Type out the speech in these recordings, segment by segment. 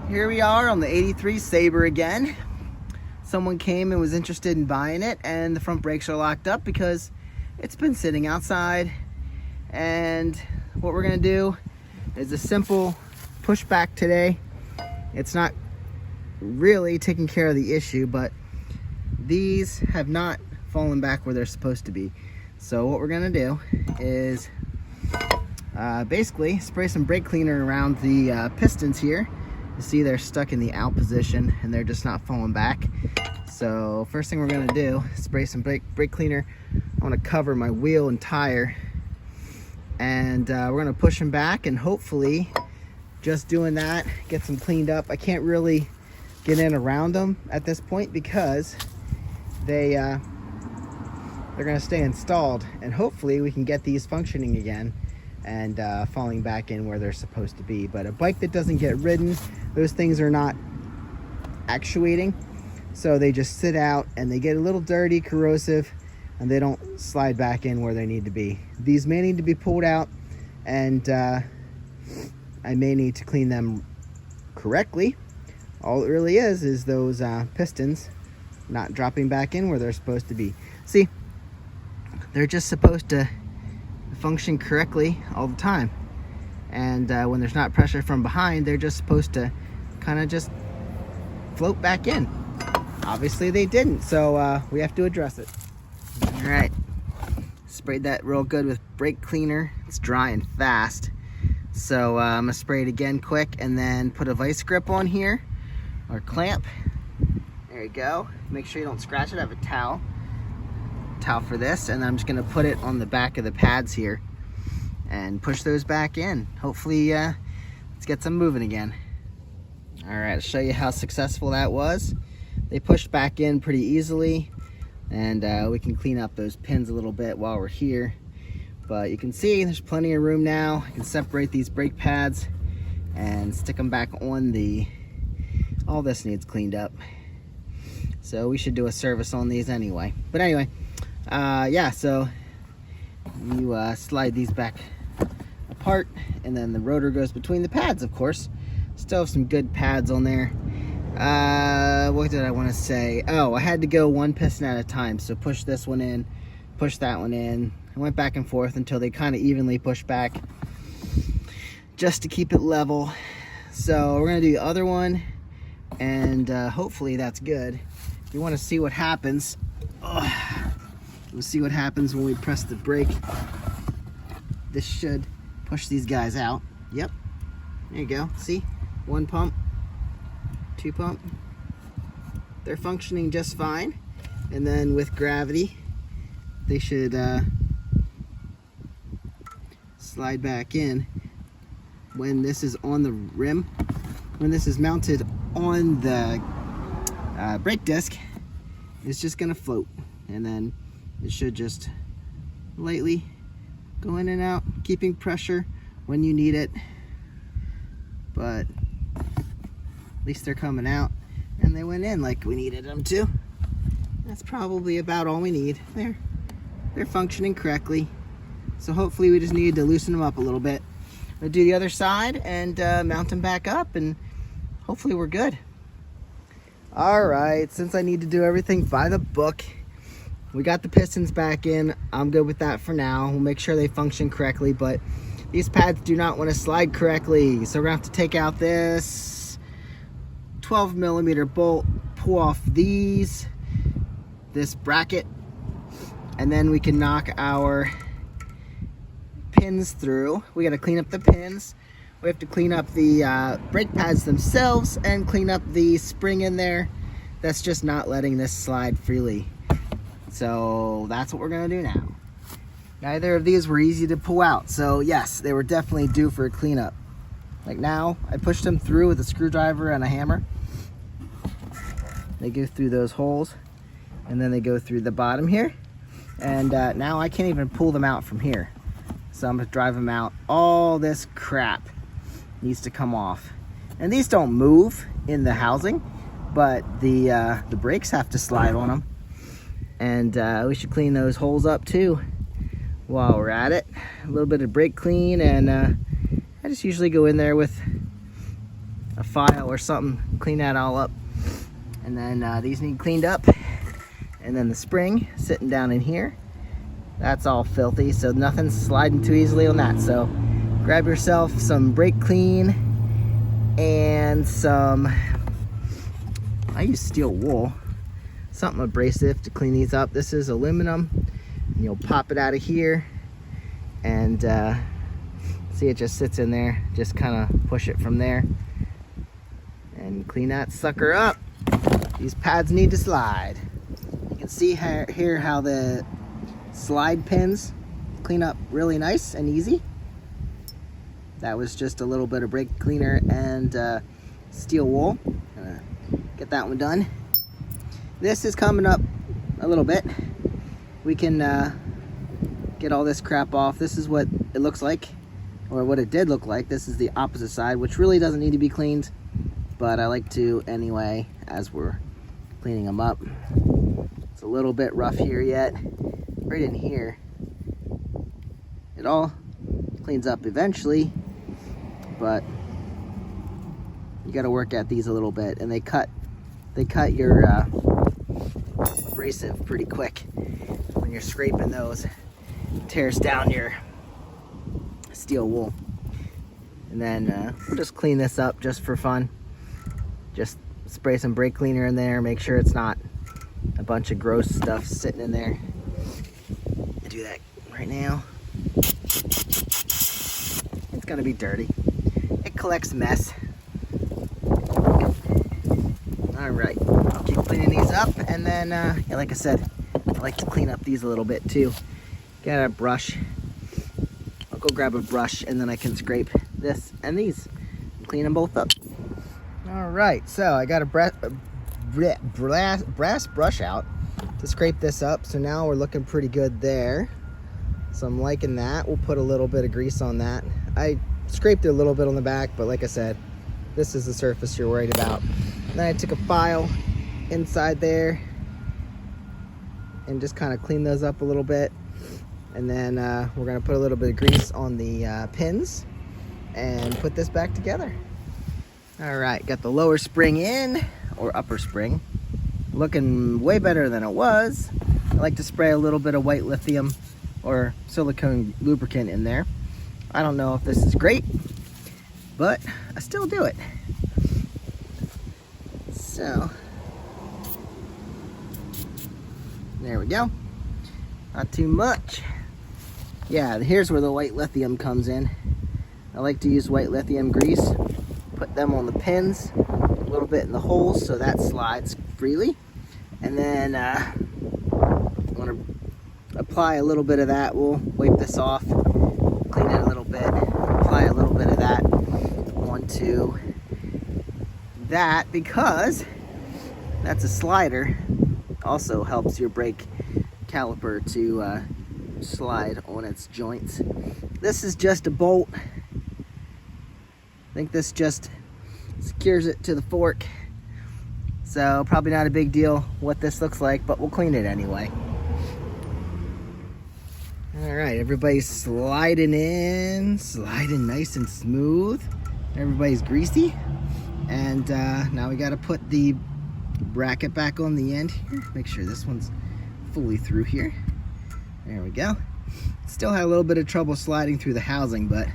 Here we are on the 83 Sabre again. Someone came and was interested in buying it, and the front brakes are locked up because it's been sitting outside. And what we're gonna do is a simple pushback today. It's not really taking care of the issue, but these have not fallen back where they're supposed to be. So what we're gonna do is basically spray some brake cleaner around the pistons here. You see they're stuck in the out position and they're just not falling back. So first thing we're gonna do is spray some brake cleaner. I wanna cover my wheel and tire, and we're gonna push them back, and hopefully just doing that gets them cleaned up. I can't really get in around them at this point because they're gonna stay installed, and hopefully we can get these functioning again and falling back in where they're supposed to be. But a bike that doesn't get ridden, those things are not actuating, so they just sit out and they get a little dirty, corrosive, and they don't slide back in where they need to be. These may need to be pulled out, and I may need to clean them correctly. All it really is those pistons not dropping back in where they're supposed to be. See, they're just supposed to function correctly all the time, and when there's not pressure from behind, they're just supposed to kind of just float back in. Obviously they didn't, so we have to address it. All right, sprayed that real good with brake cleaner. It's drying fast, so I'm gonna spray it again quick and then put a vice grip on here, or clamp. There you go. Make sure you don't scratch it. I have a towel for this, and I'm just gonna put it on the back of the pads here and push those back in. Hopefully let's get some moving again. All right, I'll show you how successful that was. They pushed back in pretty easily, and we can clean up those pins a little bit while we're here. But you can see there's plenty of room now. I can separate these brake pads and stick them back on all this needs cleaned up. So we should do a service on these anyway. But anyway, yeah, so you slide these back apart, and then the rotor goes between the pads, of course. Still have some good pads on there. What did I want to say? Oh, I had to go one piston at a time. So push this one in, push that one in. I went back and forth until they kind of evenly push back, just to keep it level. So we're gonna do the other one, and hopefully that's good. If you want to see what happens, we'll see what happens when we press the brake. This should push these guys out. Yep, there you go. See, one pump, two pump. They're functioning just fine. And then with gravity, they should slide back in. When this is on the rim, when this is mounted on the brake disc, it's just gonna float, and then it should just lightly go in and out, keeping pressure when you need it. But at least they're coming out, and they went in like we needed them to. That's probably about all we need. They're functioning correctly, so hopefully we just need to loosen them up a little bit. We'll do the other side and mount them back up, and hopefully we're good. All right, since I need to do everything by the book, we got the pistons back in. I'm good with that for now. We'll make sure they function correctly, but these pads do not want to slide correctly. So we're gonna have to take out this 12mm bolt, pull off this bracket, and then we can knock our pins through. We got to clean up the pins. We have to clean up the brake pads themselves and clean up the spring in there that's just not letting this slide freely. So that's what we're gonna do now. Neither of these were easy to pull out, so yes, they were definitely due for a cleanup. Like now, I pushed them through with a screwdriver and a hammer. They go through those holes, and then they go through the bottom here. And now I can't even pull them out from here. So I'm gonna drive them out. All this crap needs to come off. And these don't move in the housing, but the brakes have to slide on them. And we should clean those holes up too while we're at it. A little bit of brake clean, and I just usually go in there with a file or something, clean that all up. And then these need cleaned up. And then the spring sitting down in here, that's all filthy, so nothing's sliding too easily on that. So grab yourself some brake clean and some, I use steel wool, something abrasive to clean these up. This is aluminum, and you'll pop it out of here, and see, it just sits in there. Just kind of push it from there and clean that sucker up. These pads need to slide. You can see here how the slide pins clean up really nice and easy. That was just a little bit of brake cleaner and steel wool. Get that one done. This is coming up a little bit. We can get all this crap off. This is what it looks like, or what it did look like. This is the opposite side, which really doesn't need to be cleaned, but I like to anyway as we're cleaning them up. It's a little bit rough here yet. Right in here, it all cleans up eventually, but you got to work at these a little bit, and they cut your abrasive pretty quick when you're scraping those. It tears down your steel wool. And then we'll just clean this up just for fun. Just spray some brake cleaner in there, make sure it's not a bunch of gross stuff sitting in there. I do that right now. It's gonna be dirty. It collects mess. All right, I'll keep cleaning these up, and then yeah, like I said, I like to clean up these a little bit too. Get a brush. I'll go grab a brush, and then I can scrape this and these and clean them both up. All right, so I got a brass brush out to scrape this up, so now we're looking pretty good there. So I'm liking that. We'll put a little bit of grease on that. I scraped it a little bit on the back, but like I said, this is the surface you're worried about. Then I took a file inside there and just kind of clean those up a little bit. And then we're gonna put a little bit of grease on the pins and put this back together. All right, got the lower spring in, or upper spring. Looking way better than it was. I like to spray a little bit of white lithium or silicone lubricant in there. I don't know if this is great, but I still do it. So, there we go. Not too much. Yeah, here's where the white lithium comes in. I like to use white lithium grease. Put them on the pins, a little bit in the holes so that slides freely. And then I'm gonna apply a little bit of that. We'll wipe this off, clean it a little bit, apply a little bit of that onto that, because that's a slider. Also helps your brake caliper to slide on its joints. This is just a bolt. I think this just secures it to the fork. So probably not a big deal what this looks like, but we'll clean it anyway. All right, everybody's sliding in, sliding nice and smooth. Everybody's greasy. And now we gotta put the bracket back on the end here. Make sure this one's fully through here. There we go. Still had a little bit of trouble sliding through the housing, but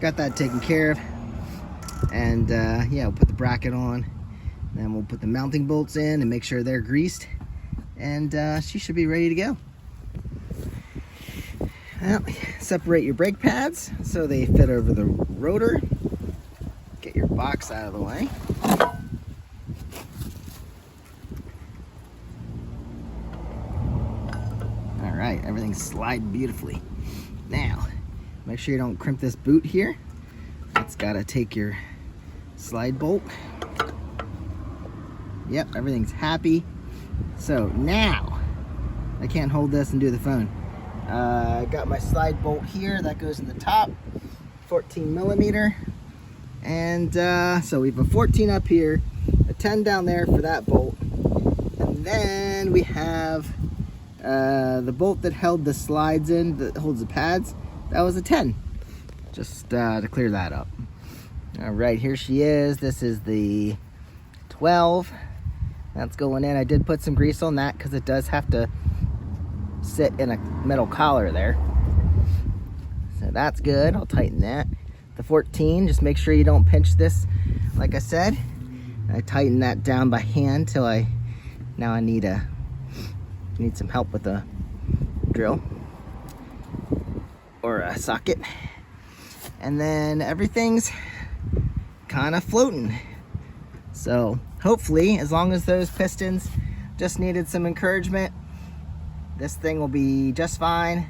got that taken care of. And yeah, we'll put the bracket on. Then we'll put the mounting bolts in and make sure they're greased. And she should be ready to go. Well, separate your brake pads so they fit over the rotor. Get your box out of the way. All right, everything's sliding beautifully. Now, make sure you don't crimp this boot here. It's gotta take your slide bolt. Yep, everything's happy. So now, I can't hold this and do the phone. I got my slide bolt here that goes in the top, 14 millimeter. And so we have a 14 up here, a 10 down there for that bolt. And then we have the bolt that held the slides in, that holds the pads, that was a 10. Just to clear that up. All right, here she is. This is the 12. That's going in. I did put some grease on that because it does have to sit in a metal collar there. So that's good. I'll tighten that. The 14, just make sure you don't pinch this, like I said. I tighten that down by hand till now I need some help with a drill or a socket. And then everything's kind of floating. So hopefully, as long as those pistons just needed some encouragement, this thing will be just fine.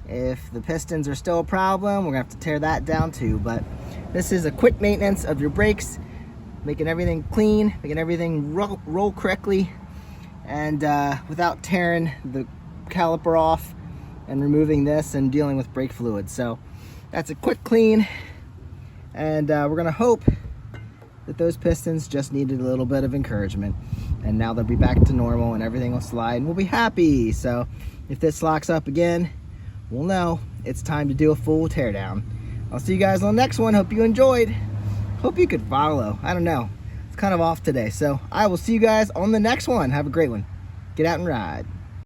If the pistons are still a problem, we're gonna have to tear that down too. But this is a quick maintenance of your brakes, making everything clean, making everything roll correctly, and without tearing the caliper off and removing this and dealing with brake fluid. So that's a quick clean, and we're gonna hope that those pistons just needed a little bit of encouragement, and now they'll be back to normal and everything will slide and we'll be happy. So if this locks up again, we'll know it's time to do a full teardown. I'll see you guys on the next one. Hope you enjoyed. Hope you could follow. I don't know. It's kind of off today. So I will see you guys on the next one. Have a great one. Get out and ride.